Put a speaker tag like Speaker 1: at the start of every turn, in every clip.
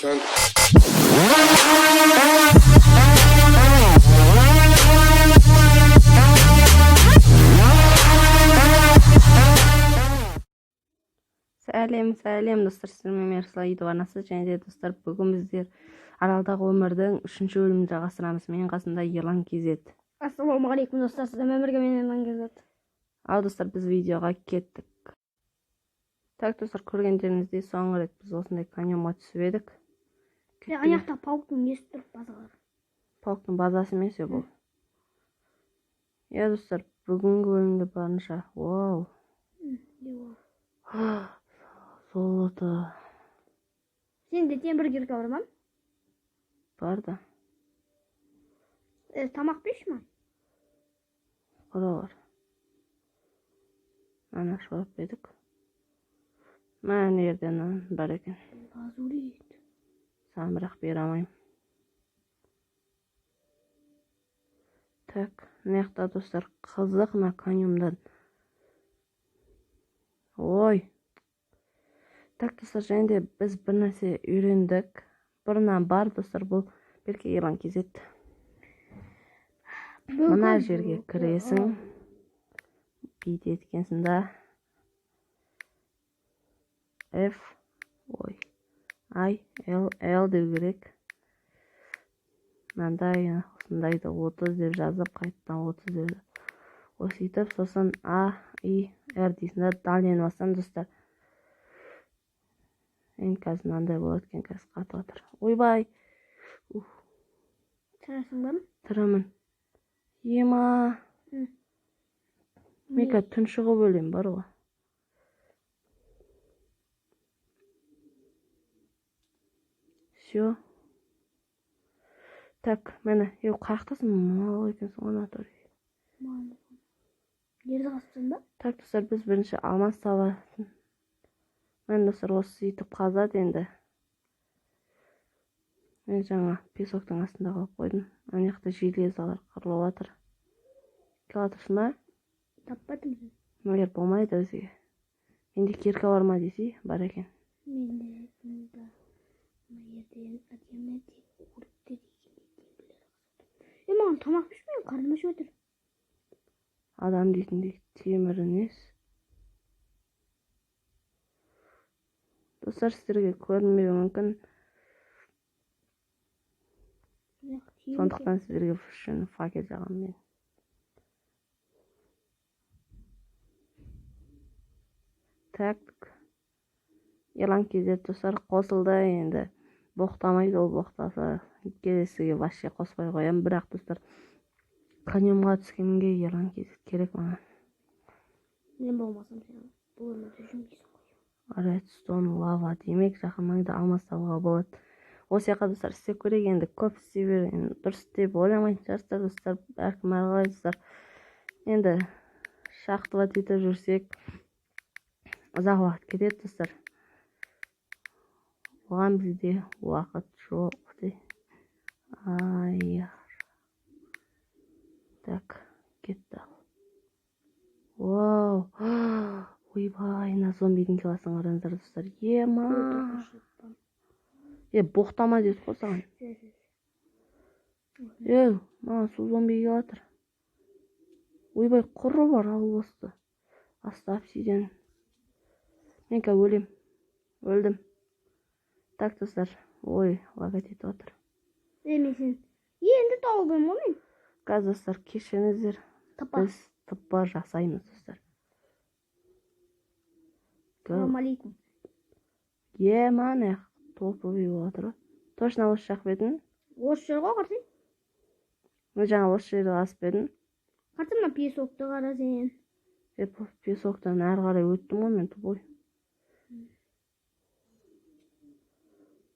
Speaker 1: Can
Speaker 2: Сәлем достар, сіздермен Мерсла Идванасы және де достар, бүгін біздер Аралдағы өмірдің 3-ші бөлімін жалғастырамыз. Менің қасымда Ерлан KZ.
Speaker 3: Ассалаумағалейкум достар, сіздермен бірге мен Ерлан KZ.
Speaker 2: Ал достар, біз видеоға кеттік. Так достар, көргендеріңіздей соңғы рет біз осындай каньонға түсіп едік.
Speaker 3: Аяқта пауктың несі тұр, базалар.
Speaker 2: Пауктың базасы емес бұл. Иә достар, бүгінгі бөлімде барынша. Вау. Золото.
Speaker 3: Сенде темір кирка бар ма?
Speaker 2: Бар да.
Speaker 3: Тамақ беш ма?
Speaker 2: Құралар. Ана шорап бедік. Мән ерден бар екен.
Speaker 3: Лазурит.
Speaker 2: Саған бірақ бере алмайым. Так, мына достар, қызық мына каньондан. Ой. Так достар, және де біз бір нәрсе үйрендік. Бұрыннан бар достар, бұл берке Ерлан KZ. Мына жерге кіресің. Бейт еткенсің да. F, ой, I, L деу керек. Мынандай, осындайды 30 деп жазып, қайттан 30 деп. Осыйтып, сосын A, I, R дейсің да, дальнен бассам достар. Ең қазір мынандай болады екен, қазір қатып отыр. Ойбай.
Speaker 3: Тірісің ба?
Speaker 2: Тірімін. Ема. Мен қазір түн шығып өлем бар ғой. Все. Так, мені қаяқтасың мал екенсің оны атыр.
Speaker 3: Жерді қасыпсың ба?
Speaker 2: Так достар, біз бірінші алмас табасын. Мен достар осы сөйтіп қазады енді. Мен жаңа песоктың астында қалып қойдым. Ана жақта железалар қырылып жатыр. Келе жатырсың ба?
Speaker 3: Таппадым.
Speaker 2: Егер болмайды өзге. Менде кирка бар ма десей, бар екен.
Speaker 3: Менде мына жерден әдемі өртті маған тамақ пішмейін, қарным ашып отыр.
Speaker 2: Адам дейтіндей темір емес. Достар, сіздерге көрінмеуі мүмкін. Сондықтан сіздерге үшін факел жағам мен. Так. Ерлан KZ достар қосылды енді. Боқтамайды, ол боқтаса келесіге вообще қоспай қоям. Бірақ достар, каньонға түскенге Ерлан KZ керек маған.
Speaker 3: Мен болмасам сен бұл өмірде жүрмейсің ғой.
Speaker 2: Редстон лава демек жақын маңда алмас табуға болады. Осы жаққа достар істеп көрейік, енді көп істей берген дұрыс деп ойламайтын шығарсыздар достар, әркім әрқалай достар. Енді шақтылап етіп жүрсек ұзақ уақыт кетеді достар. Оған бізде уақыт жоқ де. Аяр. Так, кетті. Вау. Ойбай, на зомбидің келасын қараңыздар достар. Ема. Боқтама деді қосаған. Маған су зомби келатыр. Ойбай, құры бар ал босты. Аста обсидиан. Мен қа өлем. Өлдім. Так достар, ой, лагать етіп отыр.
Speaker 3: Мен сен енді тауылдым ғой мен.
Speaker 2: Қазір достар, кешіріңіздер. Біз тыппа жасаймыз достар.
Speaker 3: Ассалаумағалейкум.
Speaker 2: Мане, топовый отыр. Точно осы жақ бетін?
Speaker 3: Осы жер ғой қарсың?
Speaker 2: Мен жаңа осы жерді асып бетін?
Speaker 3: Қарсың ма песокты қара сен?
Speaker 2: Песоктан әрі қарай өттім ғой мен тупой.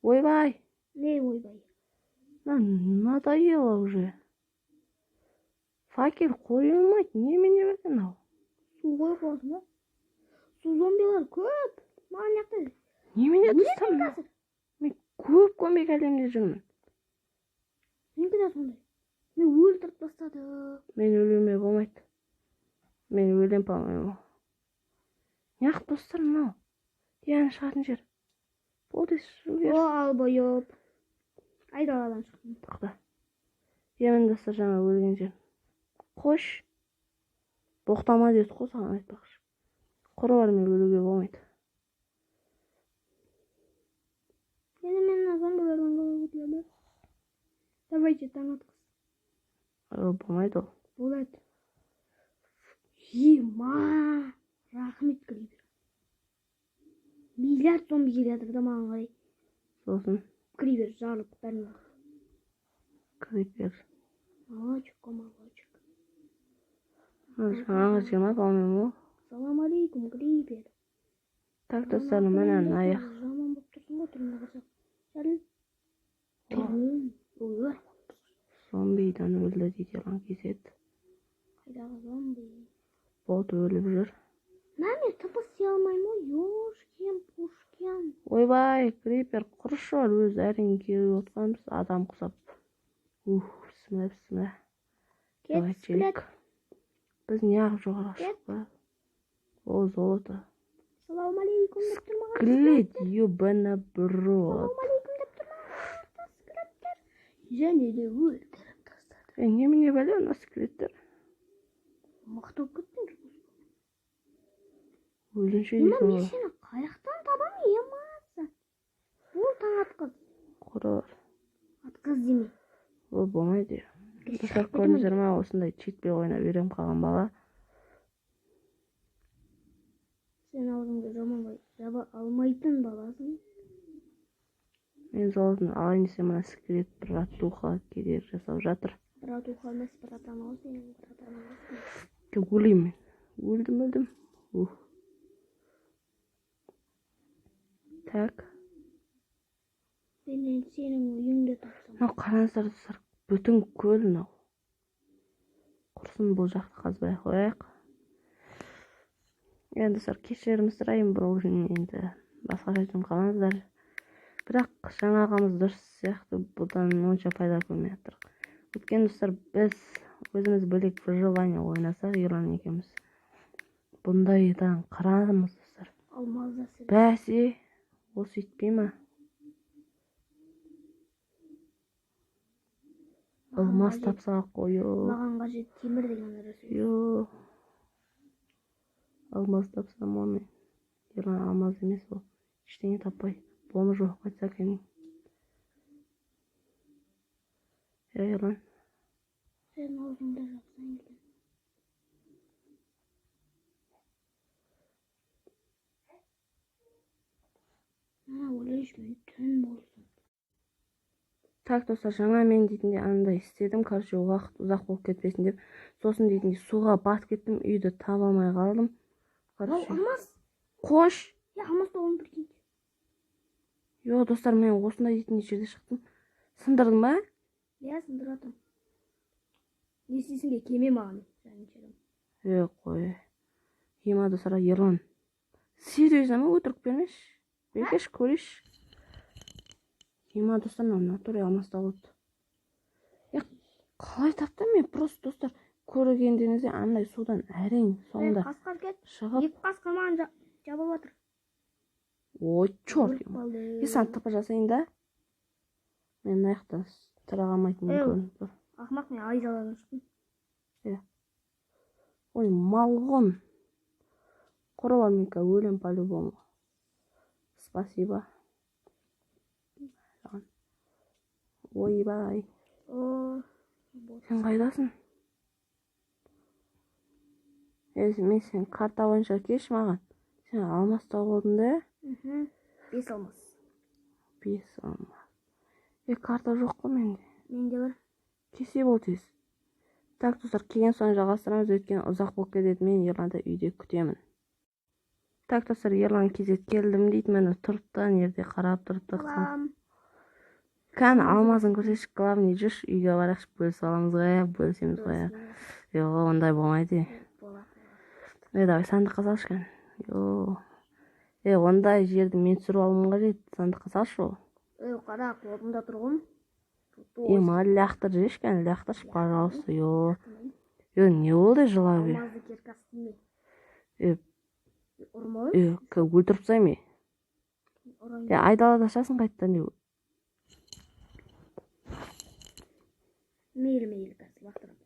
Speaker 2: Ойбай.
Speaker 3: Не ойбай?
Speaker 2: Надоело уже. Факел қойылмайды, немене бәкен ау?
Speaker 3: Су қойып қойсын ба? Су зомбилар көп. Маған яқты.
Speaker 2: Немене тұстам? Мен көп көмек әлемде жүрмін.
Speaker 3: Менкі де сондай. Мен өлтіріп бастады.
Speaker 2: Мен өлеме болмайды. Мен өлем по-моему. Неғып достар мынау? Яғын шығатын жер. болды
Speaker 3: О, ал бойып. Айдаладан шықтым.
Speaker 2: тоқта. Емен достар, жаңа өлген жер. Қош. Боқтама деді ғой саған айтпақшы. Құрылармен өлуге болмайды.
Speaker 3: Мен зомбилерден көремін. Давайте таң атқыз.
Speaker 2: Болмайды ол.
Speaker 3: Болады. Ма, рахмет Кривер. Миллиард зомби келе жатыр да маған қарай.
Speaker 2: Сосын
Speaker 3: Кривер жарылып бәрін.
Speaker 2: Крипер.
Speaker 3: Молочек.
Speaker 2: Жаңағы 20 по-моему.
Speaker 3: Салам алейкум, Кривер.
Speaker 2: Так, достар, менен аяқ.
Speaker 3: Жаман болып тұрсың ғой түріне қарасақ. Сәл.
Speaker 2: Зомбидан өлді дейді Елан кезет.
Speaker 3: Қайдағы зомби?
Speaker 2: Бот өліп жүр.
Speaker 3: Мен тыпыс істей алмаймын ғой. Ёшкен, пушкен.
Speaker 2: Ойбай, Крипер құрышы бар, өз әрең келіп отқанбыз, адам құсап. Бісміллә. Давай, челик. Біз неғып жоғары шықпа. О, золото.
Speaker 3: Салам алейкум деп тұрмаған.
Speaker 2: Склет, ебана брод.
Speaker 3: Салам алейкум деп тұрмаған. Склеттер. Және де өлтіріп тастады.
Speaker 2: Немене бәле ана склеттер?
Speaker 3: Мықты болып кеттің.
Speaker 2: Өлінші дейсің
Speaker 3: Мен
Speaker 2: ғой.
Speaker 3: сені қаяқтан табам емаса. Ол таң атқыз.
Speaker 2: Құрылар.
Speaker 3: Атқыз деме.
Speaker 2: Ол болмайды. Достар, көрдіңіздер ме, осындай читпей ойнап берем қалған бала.
Speaker 3: Сен аузыңды жаманбай жаба алмайтын баласың.
Speaker 2: Мен золотын алайын десем, мына склет братуха кедергі жасап жатыр.
Speaker 3: Братуха емес, братан ау сенің братан ау.
Speaker 2: Өлеймін. Өлдім. Так.
Speaker 3: Мен сенің үйіңді тапсам.
Speaker 2: Мынау қараңыздар достар, бүтін көл мынау. Құрсын бұл жақты қазбай қояйық. Енді достар, кешірім сұрайын, бұл енді басқа жайтын қалаңыздар. Бірақ жаңағымыз дұрыс сияқты, бұдан онша пайда көрмей жатыр. Өткен достар, біз өзіміз бөлек выживание ойнасақ, Ерлан екеуміз. Бұндайдан қарадымыз достар.
Speaker 3: Алмазда сірі.
Speaker 2: Бәсе, осы етпей ма? Алмаз тапсақ қойы.
Speaker 3: Маған қажет темір деген нәрсе.
Speaker 2: Йо. Алмаз тапсам оны. Ерлан алмаз емес ол. Ештеңе таппай. Бомы жоқ қайтса екен. Ерлан.
Speaker 3: Сен аузыңда жапсаң екен. Ойлайшымен түн болсын.
Speaker 2: Так достар, жаңа мен дейтінде андай істедім, короче, уақыт ұзақ болып кетпесін деп. Сосын дейтінде суға батып кеттім, үйді таба алмай қалдым.
Speaker 3: Алмаз?
Speaker 2: Қош.
Speaker 3: Алмаз тоғын бірген.
Speaker 2: Йо, достар, мен осындай дейтінде жерде шықтым. Сындырдың ба?
Speaker 3: Сындыратым. Не істейсіңге кеме маған.
Speaker 2: Қой. Ема достар, Ерлан. Серьезно ма, өтірік бермеш? Бекеш, көреш. Ема достар, натуре алмаста болды. Қалай таптым мен? Просто достар, көргендеріңізде андай судан әрең соңында шығып.
Speaker 3: Екі қасқыр маған жабып отыр.
Speaker 2: Ой, чорт. Асан тыпы жасайын да. Мен аяқта тұрағамайтын көрініп тұр.
Speaker 3: Ақмақ, мен айдаладан шықтым.
Speaker 2: Ой, малғын. Құрыларменка өлем по-любому. Спасибо. Ойбай. Сен қайдасың? Мен сен карта бойынша кеш маған. Сен алмаста болдың да?
Speaker 3: 5 алмас.
Speaker 2: 5 алмас. Карта жоқ қой менде.
Speaker 3: Менде бар.
Speaker 2: Кесе бол тез. Так, достар, келген соң жалғастырамыз, өткен ұзақ болып кетеді. Мен Ерланды үйде күтемін. Так, достар, Ерлан кезет келдім дейді. Мені тұрыпты, жерде қарап тұрыпты. Кән алмазын көрсешік, главный жүш, үйге барақшы бөлісіп аламыз ғая, бөлісеміз ғая. Йо, ондай болмайды. Давай, сандыққа салшы кән. Йо. Ондай жерді мен түсіріп алуым қажет, сандыққа салшы ол.
Speaker 3: Қара, қолымда тұрғым.
Speaker 2: Ма, ляқтыр жеш кән, ляқтыршы, пожалуйста, йо. Йо, не болды жылап е?
Speaker 3: Алмазды керкасы деме. Ұрмай?
Speaker 2: Өлтіріп сай ме? айдалада ашасың қайттан деп.
Speaker 3: Мейлі қазір лақтырам.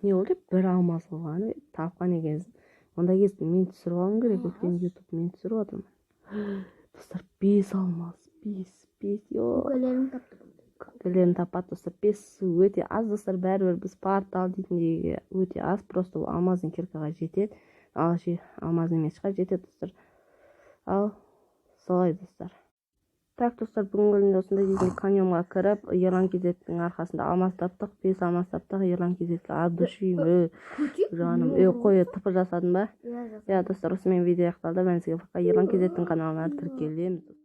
Speaker 2: Не болды? Бір алмаз болған тапқан екенсің. Ондай кезде мен түсіріп алғым керек, өйткені YouTube мен түсіріп отырмын. Достар, 5 алмаз, 5
Speaker 3: Көкелерін тапты.
Speaker 2: Көкелерін тапады достар, 5 өте аз достар, бәрібір біз портал дейтіндегі өте аз, просто ол алмаздың киркаға жетеді. Ал алмаздың мешқа жетеді достар. Ал солай достар. Так достар, бүгінгі күнде осындай дейтін каньонға кіріп, Ерлан Кезеттің арқасында алмаз таптық, 5 алмаз таптық. Ерлан Кезетке от души жаным, қой тыпыр жасадың ба?
Speaker 3: Иә,
Speaker 2: Я достар, осымен видео аяқталды. Мен сізге Ерлан Кезеттің каналына тіркелеміз.